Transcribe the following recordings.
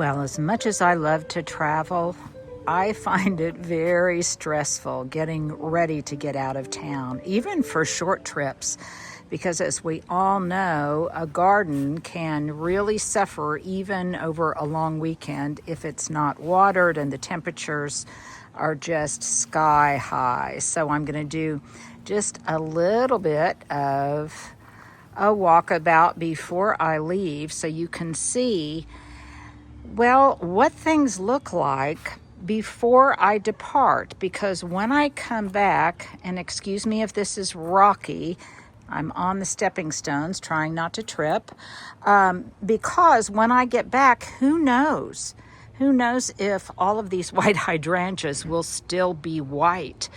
Well, as much as I love to travel, I find it very stressful getting ready to get out of town, even for short trips, because as we all know, a garden can really suffer even over a long weekend if it's not watered and the temperatures are just sky high. So I'm going to do just a little bit of a walkabout before I leave so you can see what things look like before I depart, because when I come back, and excuse me if this is rocky, I'm on the stepping stones trying not to trip, because when I get back, who knows? Who knows if all of these white hydrangeas will still be white.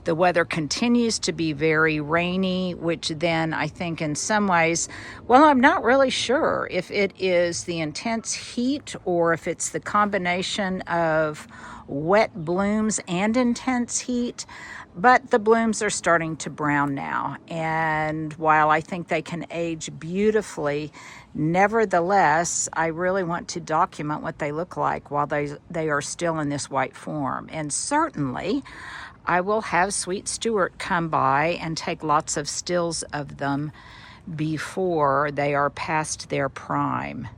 The weather continues to be very rainy, which then I think in some ways, well, I'm not really sure if it is the intense heat or if it's the combination of wet blooms and intense heat, but the blooms are starting to brown now. And while I think they can age beautifully, nevertheless, I really want to document what they look like while they are still in this white form. And certainly, I will have Sweet Stuart come by and take lots of stills of them before they are past their prime.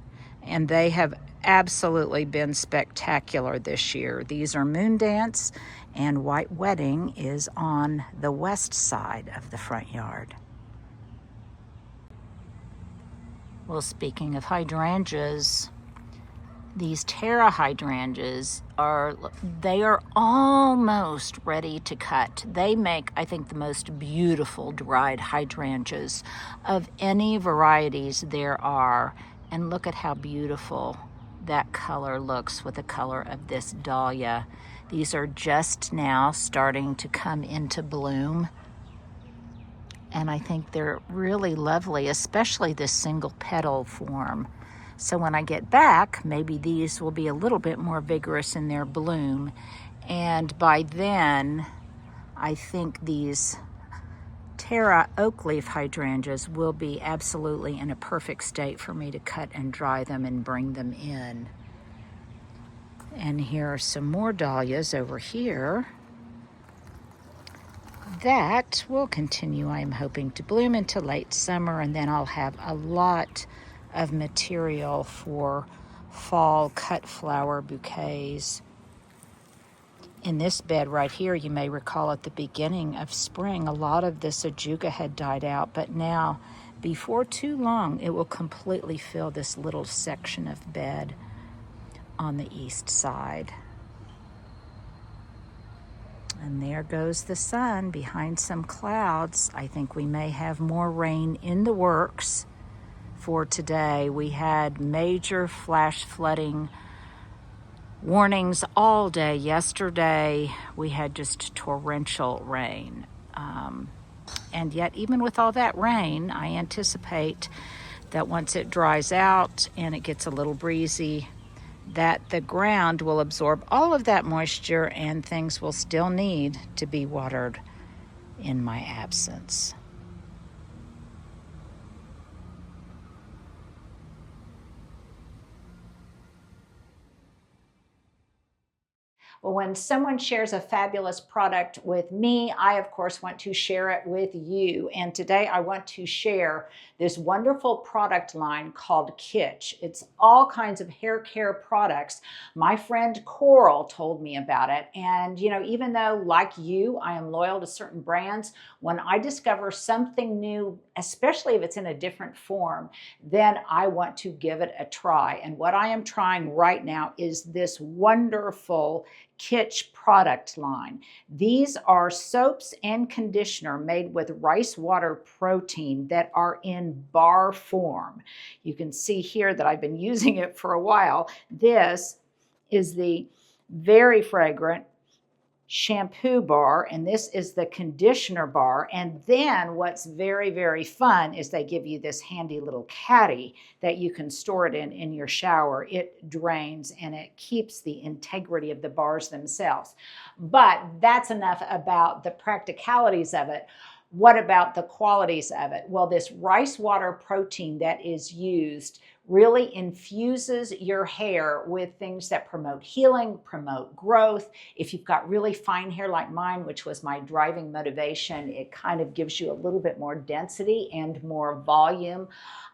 And they have absolutely been spectacular this year. These are Moon Dance, and White Wedding is on the west side of the front yard. Well, speaking of hydrangeas, these Terra hydrangeas are almost ready to cut. They make, I think, the most beautiful dried hydrangeas of any varieties there are. And look at how beautiful that color looks with the color of this dahlia. These are just now starting to come into bloom. And I think they're really lovely, especially this single petal form. So when I get back, maybe these will be a little bit more vigorous in their bloom. And by then, I think these Terra oak leaf hydrangeas will be absolutely in a perfect state for me to cut and dry them and bring them in. And here are some more dahlias over here that will continue, I'm hoping, to bloom into late summer, and then I'll have a lot of material for fall cut flower bouquets. In this bed right here, you may recall at the beginning of spring, a lot of this ajuga had died out, but now, before too long, it will completely fill this little section of bed on the east side. And there goes the sun behind some clouds. I think we may have more rain in the works for today. We had major flash flooding warnings all day yesterday. We had just torrential rain. And yet, even with all that rain, I anticipate that once it dries out and it gets a little breezy, that the ground will absorb all of that moisture and things will still need to be watered in my absence. Well, when someone shares a fabulous product with me, I, of course, want to share it with you. And today I want to share this wonderful product line called Kitsch. It's all kinds of hair care products. My friend Coral told me about it. And, you know, even though, like you, I am loyal to certain brands, when I discover something new, especially if it's in a different form, then I want to give it a try. And what I am trying right now is this wonderful Kitsch product line. These are soaps and conditioner made with rice water protein that are in bar form. You can see here that I've been using it for a while. This is the very fragrant shampoo bar, and this is the conditioner bar. And then what's very, very fun is they give you this handy little caddy that you can store it in your shower. It drains and it keeps the integrity of the bars themselves. But that's enough about the practicalities of it. What about the qualities of it? Well, this rice water protein that is used really infuses your hair with things that promote healing, promote growth. If you've got really fine hair like mine, which was my driving motivation, it kind of gives you a little bit more density and more volume.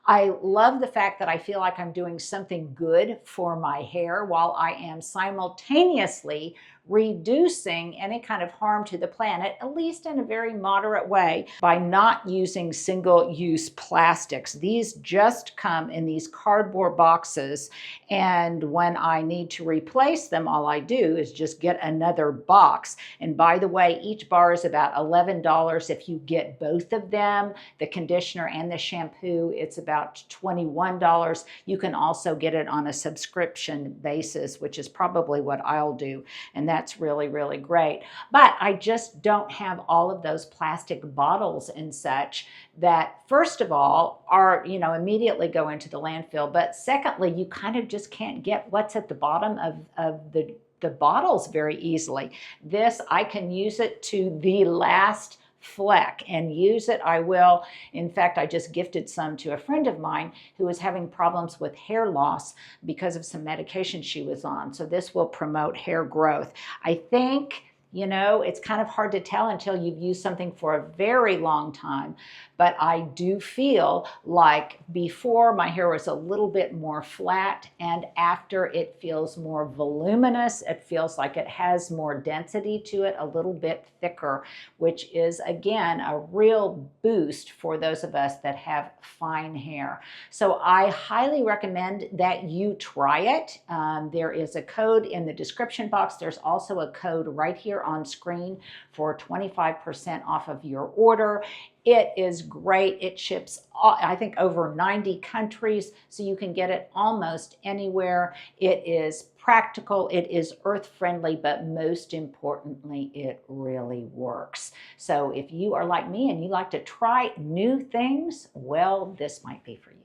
I love the fact that I feel like I'm doing something good for my hair while I am simultaneously reducing any kind of harm to the planet, at least in a very moderate way, by not using single-use plastics. These just come in these cardboard boxes, and when I need to replace them, all I do is just get another box. And by the way, each bar is about $11 if you get both of them, the conditioner and the shampoo. It's about $21. You can also get it on a subscription basis, which is probably what I'll do, and that's really, really great. But I just don't have all of those plastic bottles and such that, first of all, are, immediately go into the landfill. But secondly, you kind of just can't get what's at the bottom of the bottles very easily. This, I can use it to the last fleck, and use it I will. In fact, I just gifted some to a friend of mine who was having problems with hair loss because of some medication she was on. So this will promote hair growth. I think, it's kind of hard to tell until you've used something for a very long time, but I do feel like before my hair was a little bit more flat, and after it feels more voluminous. It feels like it has more density to it, a little bit thicker, which is, again, a real boost for those of us that have fine hair. So I highly recommend that you try it. There is a code in the description box. There's also a code right here on screen for 25% off of your order. It is great. It ships, I think, over 90 countries, so you can get it almost anywhere. It is practical, it is earth-friendly, but most importantly, it really works. So if you are like me and you like to try new things, well, this might be for you.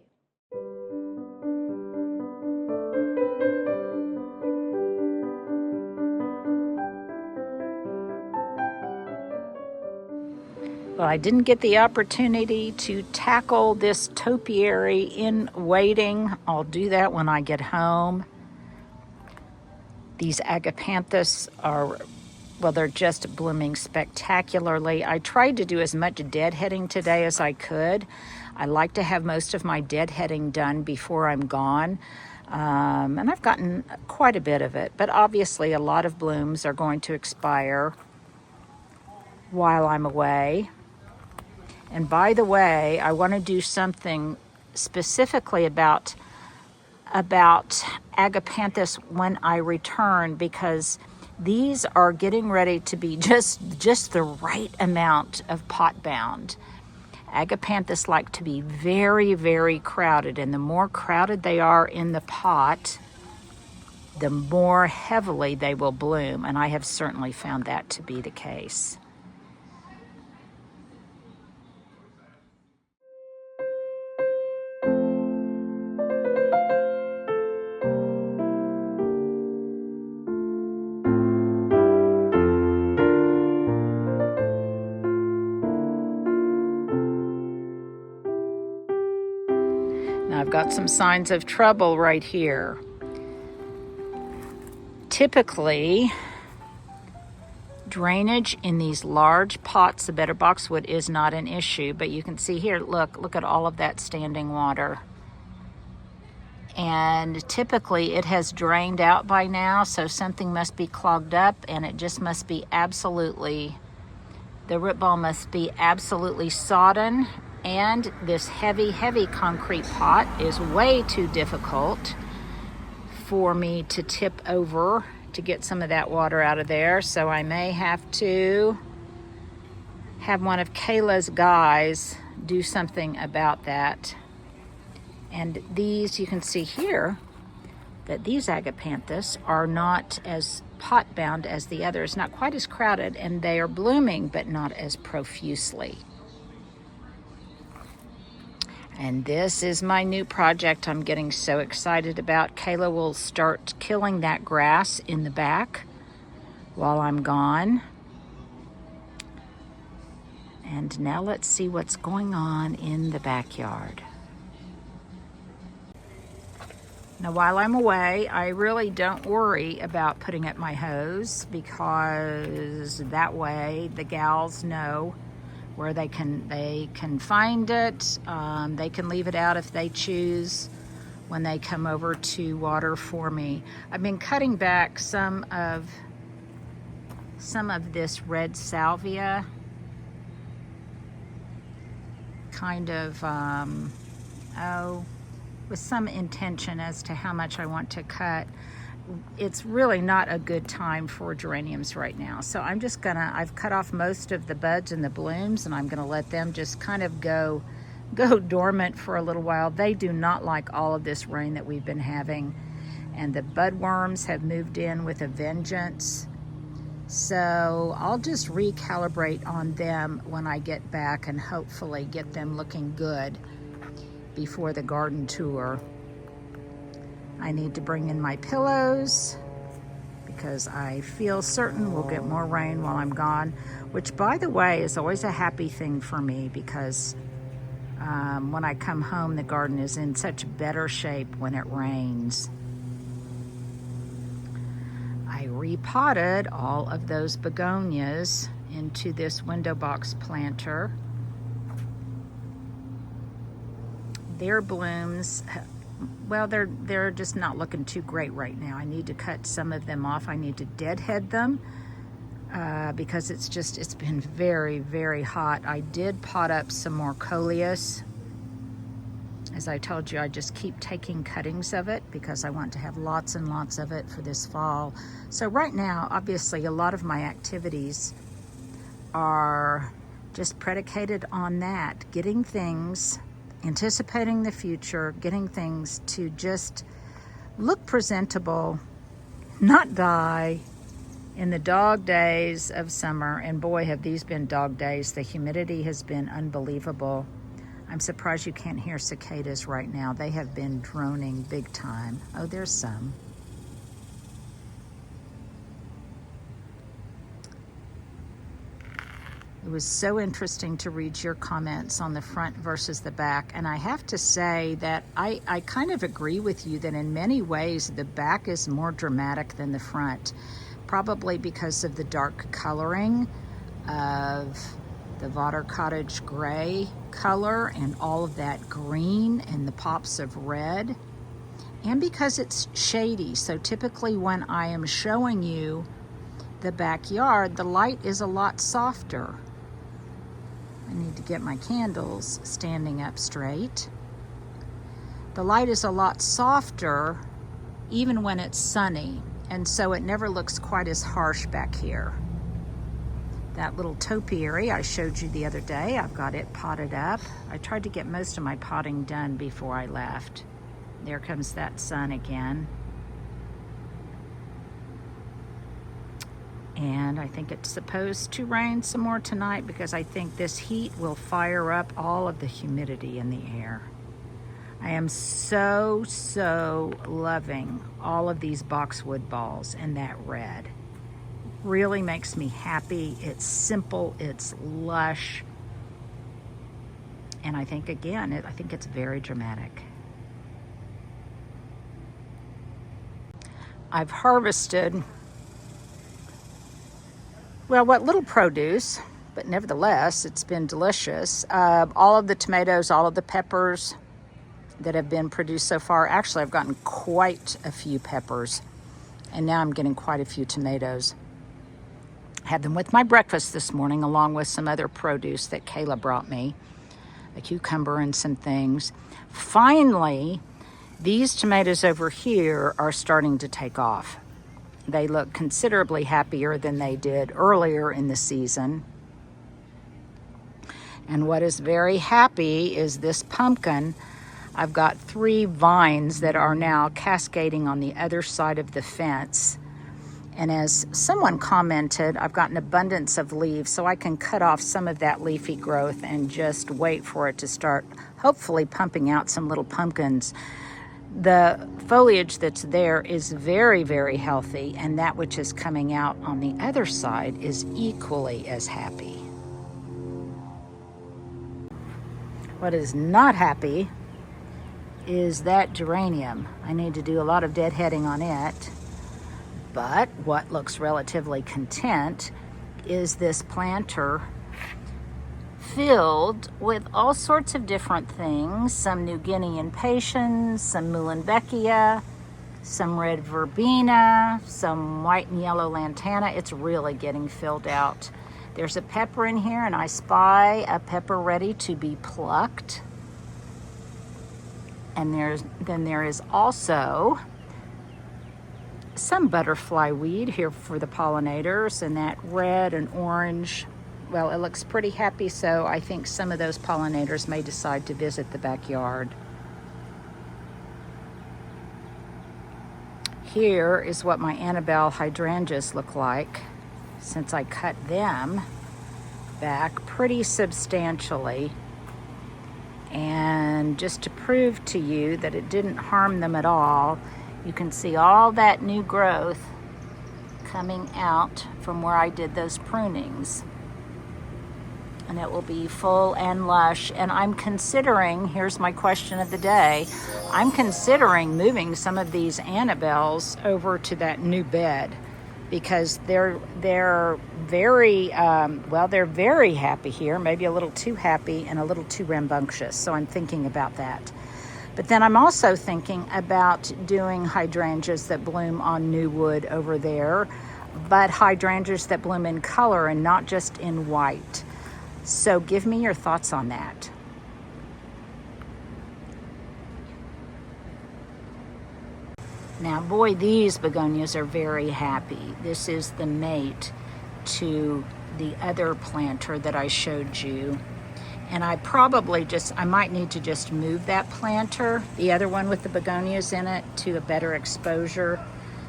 Well, I didn't get the opportunity to tackle this topiary in waiting. I'll do that when I get home. These agapanthus are, well, they're just blooming spectacularly. I tried to do as much deadheading today as I could. I like to have most of my deadheading done before I'm gone. And I've gotten quite a bit of it, but obviously a lot of blooms are going to expire while I'm away. And by the way, I want to do something specifically about agapanthus when I return, because these are getting ready to be just the right amount of pot bound. Agapanthus like to be very, very crowded, and the more crowded they are in the pot, the more heavily they will bloom, and I have certainly found that to be the case. Now I've got some signs of trouble right here. Typically, drainage in these large pots of better boxwood is not an issue, but you can see here, look at all of that standing water. And typically it has drained out by now, so something must be clogged up, and it just must be absolutely, the root ball must be absolutely sodden. And this heavy, heavy concrete pot is way too difficult for me to tip over to get some of that water out of there. So I may have to have one of Kayla's guys do something about that. And these, you can see here that these agapanthus are not as pot bound as the others, not quite as crowded, and they are blooming, but not as profusely. And this is my new project I'm getting so excited about. Kayla will start killing that grass in the back while I'm gone. And now let's see what's going on in the backyard. Now, while I'm away, I really don't worry about putting up my hose, because that way the gals know where they can find it. They can leave it out if they choose when they come over to water for me. I've been cutting back some of this red salvia, kind of with some intention as to how much I want to cut. It's really not a good time for geraniums right now. So I'm just I've cut off most of the buds and the blooms, and I'm gonna let them just kind of go dormant for a little while. They do not like all of this rain that we've been having, and the budworms have moved in with a vengeance. So I'll just recalibrate on them when I get back, and hopefully get them looking good before the garden tour. I need to bring in my pillows because I feel certain we'll get more rain while I'm gone, which, by the way, is always a happy thing for me, because when I come home, the garden is in such better shape when it rains. I repotted all of those begonias into this window box planter. Their blooms, well, they're just not looking too great right now. I need to cut some of them off. I need to deadhead them because it's been very, very hot. I did pot up some more coleus. As I told you, I just keep taking cuttings of it because I want to have lots and lots of it for this fall. So right now, obviously, a lot of my activities are just predicated on that, getting things, anticipating the future, getting things to just look presentable, not die in the dog days of summer. And boy, have these been dog days. The humidity has been unbelievable. I'm surprised you can't hear cicadas right now. They have been droning big time. Oh, there's some. It was so interesting to read your comments on the front versus the back. And I have to say that I kind of agree with you that in many ways the back is more dramatic than the front, probably because of the dark coloring of the Vater Cottage gray color and all of that green and the pops of red, and because it's shady. So typically when I am showing you the backyard, the light is a lot softer. I need to get my candles standing up straight. The light is a lot softer even when it's sunny, and so it never looks quite as harsh back here. That little topiary I showed you the other day, I've got it potted up. I tried to get most of my potting done before I left. There comes that sun again. And I think it's supposed to rain some more tonight because I think this heat will fire up all of the humidity in the air. I am so loving all of these boxwood balls and that red. Really makes me happy. It's simple, it's lush, and I think, again, I think it's very dramatic. I've harvested, well, what little produce, but nevertheless, it's been delicious. All of the tomatoes, all of the peppers that have been produced so far. Actually, I've gotten quite a few peppers, and now I'm getting quite a few tomatoes. Had them with my breakfast this morning, along with some other produce that Kayla brought me, a cucumber and some things. Finally, these tomatoes over here are starting to take off. They look considerably happier than they did earlier in the season. And what is very happy is this pumpkin. I've got 3 vines that are now cascading on the other side of the fence. And as someone commented, I've got an abundance of leaves, so I can cut off some of that leafy growth and just wait for it to start hopefully pumping out some little pumpkins. The foliage that's there is very, very healthy, and that which is coming out on the other side is equally as happy. What is not happy is that geranium. I need to do a lot of deadheading on it. But what looks relatively content is this planter filled with all sorts of different things. Some New Guinea impatiens, some Muhlenbeckia, some red verbena, some white and yellow lantana. It's really getting filled out. There's a pepper in here, and I spy a pepper ready to be plucked. And then there is also some butterfly weed here for the pollinators, and that red and orange, well, it looks pretty happy, so I think some of those pollinators may decide to visit the backyard. Here is what my Annabelle hydrangeas look like since I cut them back pretty substantially. And just to prove to you that it didn't harm them at all, you can see all that new growth coming out from where I did those prunings. And it will be full and lush. And I'm considering, here's my question of the day, I'm considering moving some of these Annabelles over to that new bed, because they're very, they're very happy here, maybe a little too happy and a little too rambunctious. So I'm thinking about that. But then I'm also thinking about doing hydrangeas that bloom on new wood over there, but hydrangeas that bloom in color and not just in white. So give me your thoughts on that. Now, boy, these begonias are very happy. This is the mate to the other planter that I showed you. And I might need to just move that planter, the other one with the begonias in it, to a better exposure.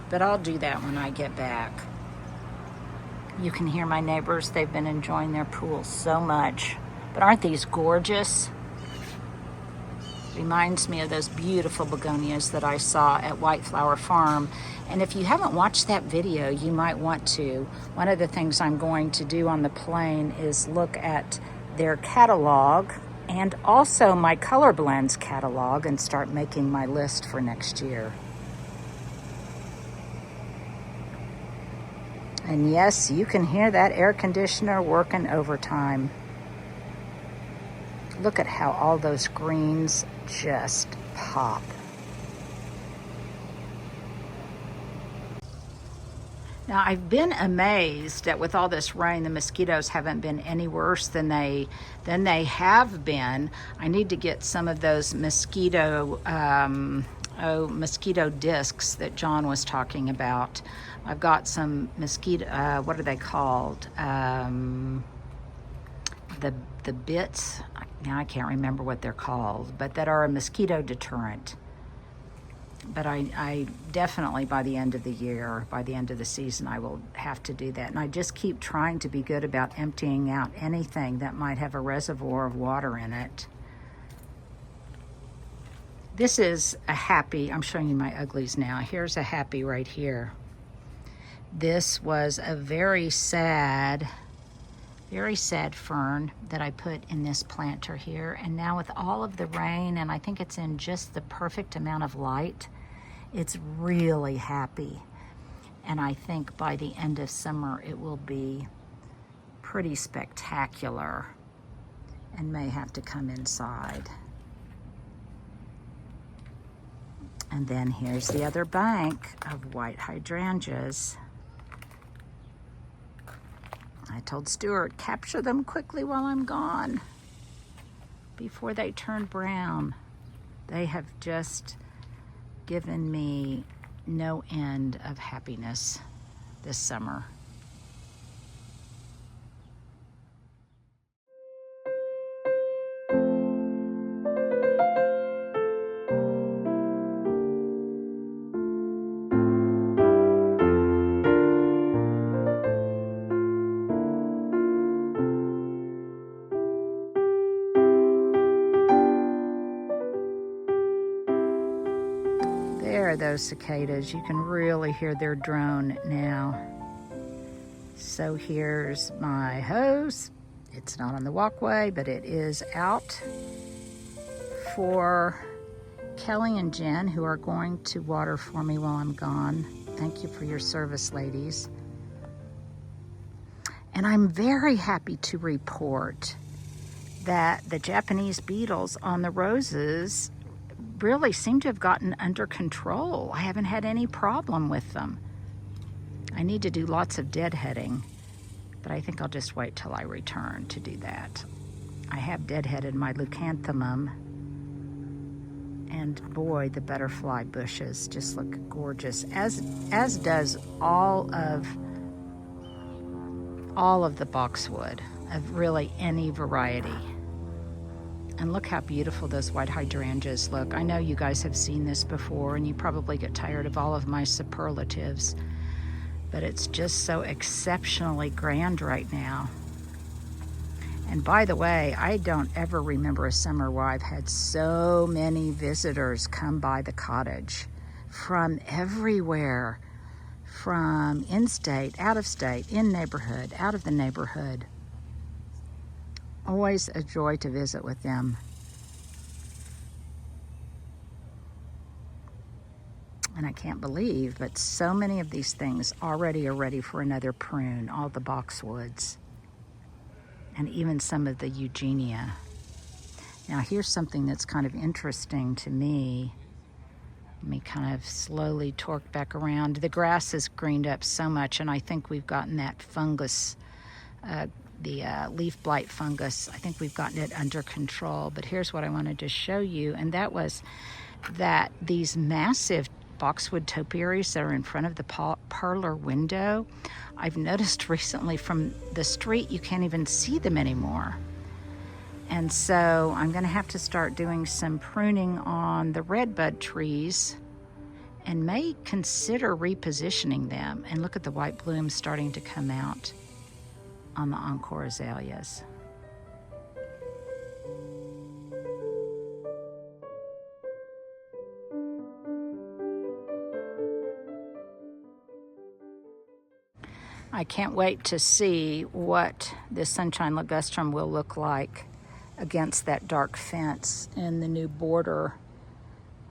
But I'll do that when I get back. You can hear my neighbors. They've been enjoying their pool so much. But aren't these gorgeous? Reminds me of those beautiful begonias that I saw at White Flower Farm. And if you haven't watched that video, you might want to. One of the things I'm going to do on the plane is look at their catalog and also my Color Blends catalog and start making my list for next year. And yes, you can hear that air conditioner working overtime. Look at how all those greens just pop. Now, I've been amazed that with all this rain, the mosquitoes haven't been any worse than they have been. I need to get some of those mosquito discs that John was talking about. I've got some mosquito, what are they called? The bits, now I can't remember what they're called, but that are a mosquito deterrent. But I definitely, by the end of the year, by the end of the season, I will have to do that. And I just keep trying to be good about emptying out anything that might have a reservoir of water in it. This is a happy, I'm showing you my uglies now. Here's a happy right here. This was a very sad fern that I put in this planter here. And now with all of the rain, and I think it's in just the perfect amount of light, it's really happy. And I think by the end of summer, it will be pretty spectacular and may have to come inside. And then here's the other bank of white hydrangeas. I told Stuart, capture them quickly while I'm gone before they turn brown. They have just given me no end of happiness this summer. There are those cicadas. You can really hear their drone now. So here's my hose. It's not on the walkway, but it is out for Kelly and Jen, who are going to water for me while I'm gone. Thank you for your service, ladies. And I'm very happy to report that the Japanese beetles on the roses really seem to have gotten under control. I haven't had any problem with them. I need to do lots of deadheading, but I think I'll just wait till I return to do that. I have deadheaded my leucanthemum, and boy, the butterfly bushes just look gorgeous, as does all of the boxwood of really any variety. And look how beautiful those white hydrangeas look. I know you guys have seen this before, and you probably get tired of all of my superlatives, but it's just so exceptionally grand right now. And by the way, I don't ever remember a summer where I've had so many visitors come by the cottage from everywhere, from in-state, out-of-state, in neighborhood, out of the neighborhood. Always a joy to visit with them. And I can't believe, but so many of these things already are ready for another prune, all the boxwoods, and even some of the eugenia. Now here's something that's kind of interesting to me. Let me kind of slowly torque back around. The grass has greened up so much, and I think we've gotten that fungus, the leaf blight fungus, I think we've gotten it under control. But here's what I wanted to show you, and that was that these massive boxwood topiaries that are in front of the parlor window, I've noticed recently from the street you can't even see them anymore. And so I'm going to have to start doing some pruning on the redbud trees and may consider repositioning them. And look at the white blooms starting to come out on the Encore azaleas. I can't wait to see what this sunshine ligustrum will look like against that dark fence in the new border.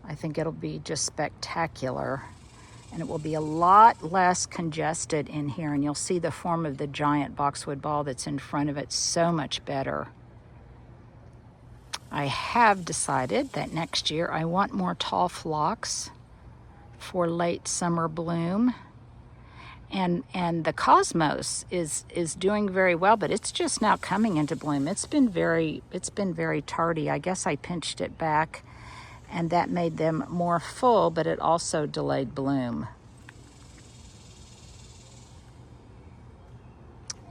I think it'll be just spectacular, and it will be a lot less congested in here, and you'll see the form of the giant boxwood ball that's in front of it so much better. I have decided that next year I want more tall phlox for late summer bloom. And the cosmos is doing very well, but it's just now coming into bloom. It's been very tardy. I guess I pinched it back, and that made them more full, but it also delayed bloom.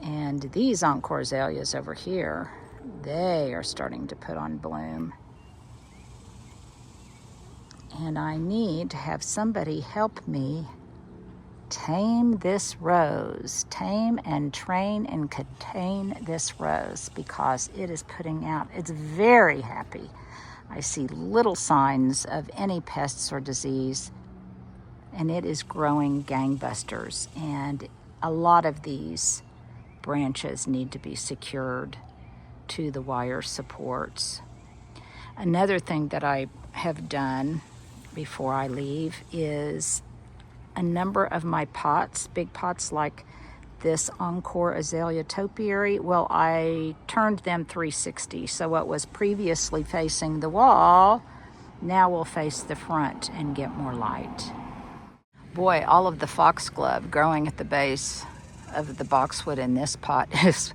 And these Encore azaleas over here, they are starting to put on bloom. And I need to have somebody help me tame this rose, tame and train and contain this rose, because it is putting out, it's very happy. I see little signs of any pests or disease, and it is growing gangbusters. And a lot of these branches need to be secured to the wire supports. Another thing that I have done before I leave is a number of my pots, big pots like this Encore azalea topiary, well, I turned them 360. So what was previously facing the wall now will face the front and get more light. Boy, all of the foxglove growing at the base of the boxwood in this pot is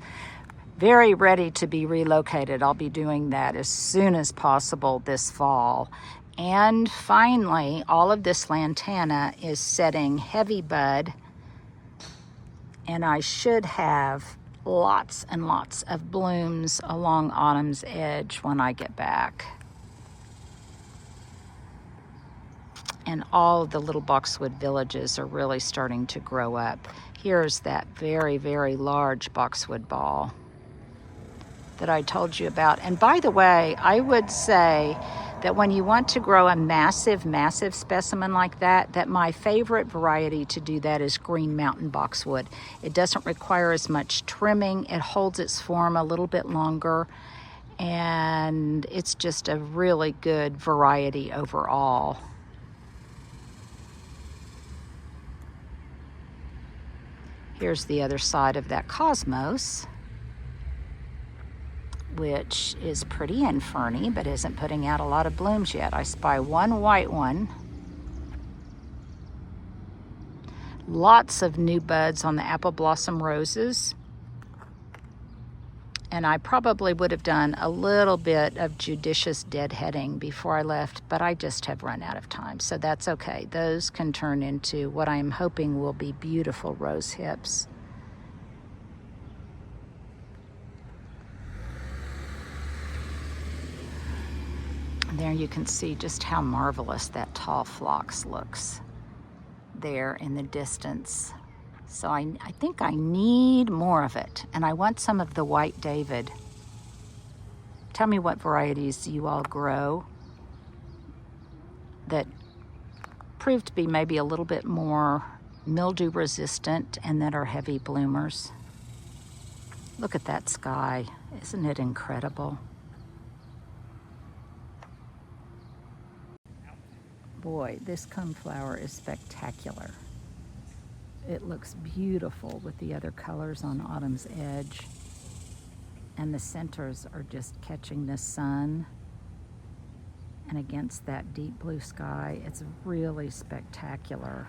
very ready to be relocated. I'll be doing that as soon as possible this fall. And finally, all of this lantana is setting heavy bud, and I should have lots and lots of blooms along autumn's edge when I get back. And all of the little boxwood villages are really starting to grow up. Here's that very, very large boxwood ball that I told you about. And by the way, I would say that when you want to grow a massive, massive specimen like that, that my favorite variety to do that is Green Mountain boxwood. It doesn't require as much trimming. It holds its form a little bit longer, and it's just a really good variety overall. Here's the other side of that cosmos, which is pretty and ferny, but isn't putting out a lot of blooms yet. I spy one white one. Lots of new buds on the apple blossom roses. And I probably would have done a little bit of judicious deadheading before I left, but I just have run out of time, so that's okay. Those can turn into what I'm hoping will be beautiful rose hips. And there you can see just how marvelous that tall phlox looks there in the distance. So I think I need more of it, and I want some of the white David. Tell me what varieties you all grow that prove to be maybe a little bit more mildew resistant and that are heavy bloomers. Look at that sky. Isn't it incredible? Boy, this coneflower is spectacular. It looks beautiful with the other colors on autumn's edge. And the centers are just catching the sun. And against that deep blue sky, it's really spectacular.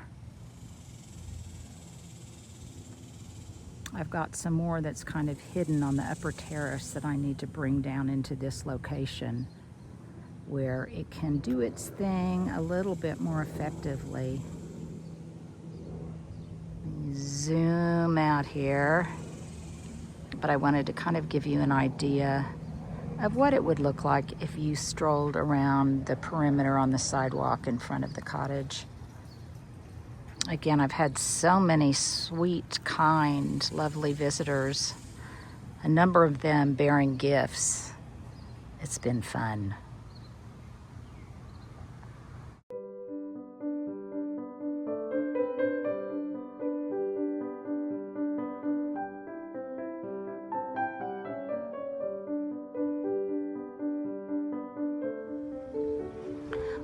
I've got some more that's kind of hidden on the upper terrace that I need to bring down into this location where it can do its thing a little bit more effectively. Zoom out here, but I wanted to kind of give you an idea of what it would look like if you strolled around the perimeter on the sidewalk in front of the cottage. Again, I've had so many sweet, kind, lovely visitors, a number of them bearing gifts. It's been fun.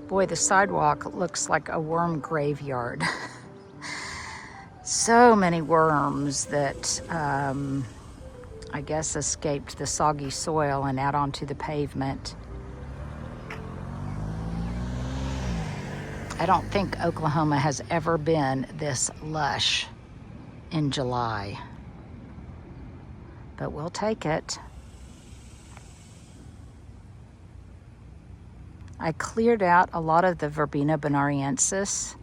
Boy, the sidewalk looks like a worm graveyard. So many worms that I guess escaped the soggy soil and out onto the pavement. I don't think Oklahoma has ever been this lush in July, but we'll take it. I cleared out a lot of the Verbena bonariensis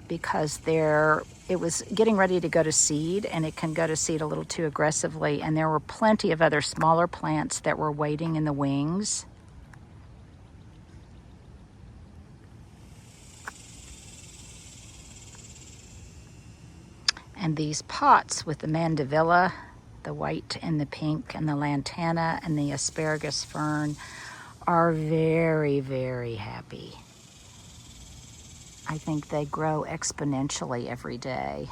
because it was getting ready to go to seed, and it can go to seed a little too aggressively, and there were plenty of other smaller plants that were waiting in the wings. And these pots with the mandevilla, the white and the pink, and the lantana and the asparagus fern are very, very happy. I think they grow exponentially every day.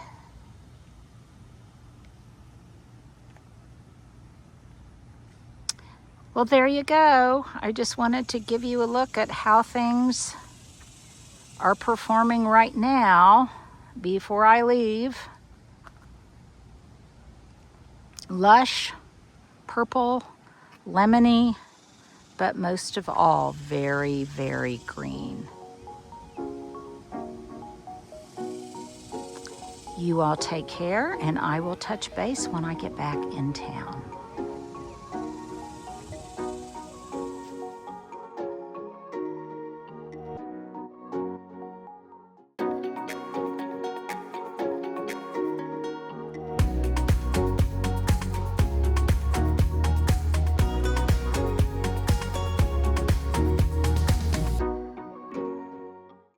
Well, there you go. I just wanted to give you a look at how things are performing right now before I leave. Lush, purple, lemony, but most of all, very, very green. You all take care, and I will touch base when I get back in town.